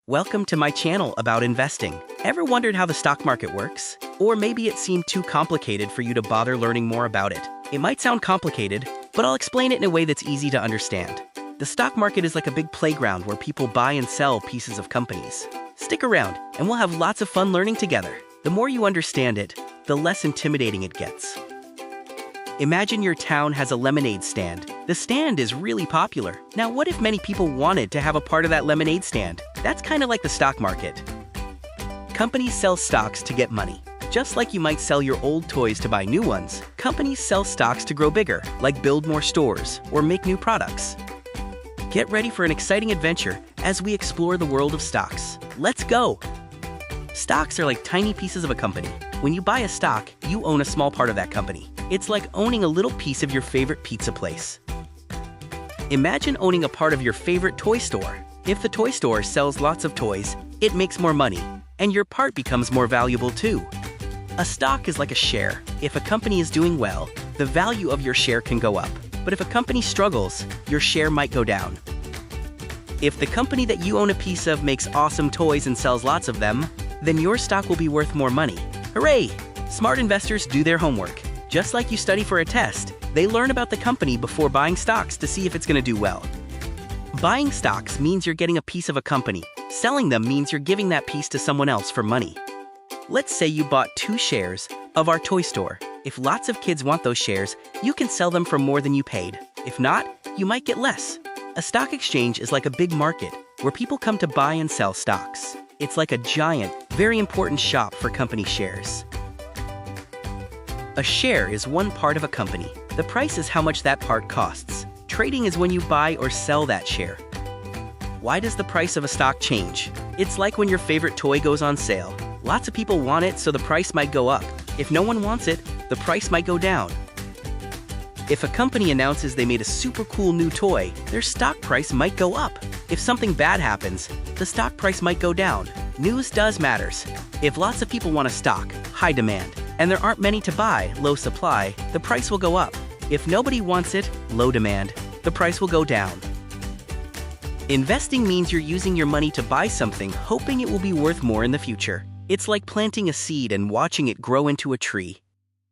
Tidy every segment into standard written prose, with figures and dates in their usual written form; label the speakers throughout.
Speaker 1: Welcome to my channel about investing. Ever wondered how the stock market works? Or maybe it seemed too complicated for you to bother learning more about it. It might sound complicated, but I'll explain it in a way that's easy to understand. The stock market is like a big playground where people buy and sell pieces of companies. Stick around, and we'll have lots of fun learning together. The more you understand it, the less intimidating it gets. Imagine your town has a lemonade stand. The stand is really popular. Now, what if many people wanted to have a part of that lemonade stand? That's kind of like the stock market. Companies sell stocks to get money. Just like you might sell your old toys to buy new ones, companies sell stocks to grow bigger, like build more stores or make new products. Get ready for an exciting adventure as we explore the world of stocks. Let's go! Stocks are like tiny pieces of a company. When you buy a stock, you own a small part of that company. It's like owning a little piece of your favorite pizza place. Imagine owning a part of your favorite toy store. If the toy store sells lots of toys, it makes more money, and your part becomes more valuable too. A stock is like a share. If a company is doing well, the value of your share can go up. But if a company struggles, your share might go down. If the company that you own a piece of makes awesome toys and sells lots of them, then your stock will be worth more money. Hooray! Smart investors do their homework. Just like you study for a test, they learn about the company before buying stocks to see if it's going to do well. Buying stocks means you're getting a piece of a company. Selling them means you're giving that piece to someone else for money. Let's say you bought 2 shares of our toy store. If lots of kids want those shares, you can sell them for more than you paid. If not, you might get less. A stock exchange is like a big market where people come to buy and sell stocks. It's like a giant, very important shop for company shares. A share is one part of a company. The price is how much that part costs. Trading is when you buy or sell that share. Why does the price of a stock change? It's like when your favorite toy goes on sale. Lots of people want it, so the price might go up. If no one wants it, the price might go down. If a company announces they made a super cool new toy, their stock price might go up. If something bad happens, the stock price might go down. News does matters. If lots of people want a stock, high demand, and there aren't many to buy, low supply, the price will go up. If nobody wants it, low demand, the price will go down. Investing means you're using your money to buy something, hoping it will be worth more in the future. It's like planting a seed and watching it grow into a tree.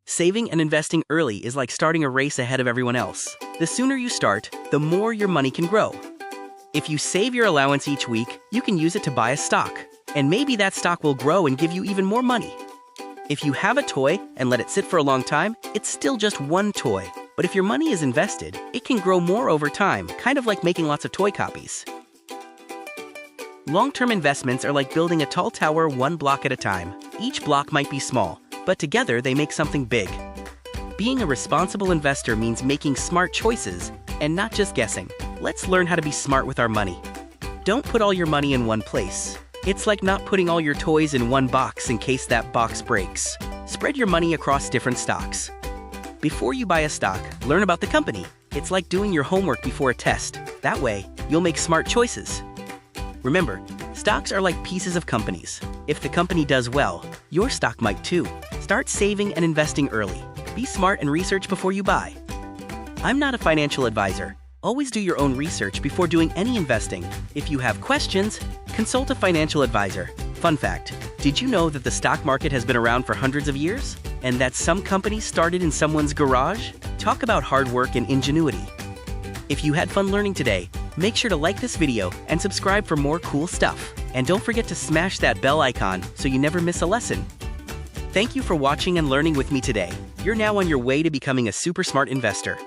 Speaker 1: Saving and investing early is like starting a race ahead of everyone else. The sooner you start, the more your money can grow. If you save your allowance each week, you can use it to buy a stock. And maybe that stock will grow and give you even more money. If you have a toy and let it sit for a long time, it's still just one toy. But if your money is invested, it can grow more over time, kind of like making lots of toy copies. Long-term investments are like building a tall tower one block at a time. Each block might be small, but together they make something big. Being a responsible investor means making smart choices and not just guessing. Let's learn how to be smart with our money. Don't put all your money in one place. It's like not putting all your toys in one box in case that box breaks. Spread your money across different stocks. Before you buy a stock, learn about the company. It's like doing your homework before a test. That way, you'll make smart choices. Remember, stocks are like pieces of companies. If the company does well, your stock might too. Start saving and investing early. Be smart and research before you buy. I'm not a financial advisor. Always do your own research before doing any investing. If you have questions, consult a financial advisor. Fun fact, did you know that the stock market has been around for hundreds of years? And that some companies started in someone's garage? Talk about hard work and ingenuity. If you had fun learning today, make sure to like this video and subscribe for more cool stuff. And don't forget to smash that bell icon so you never miss a lesson. Thank you for watching and learning with me today. You're now on your way to becoming a super smart investor.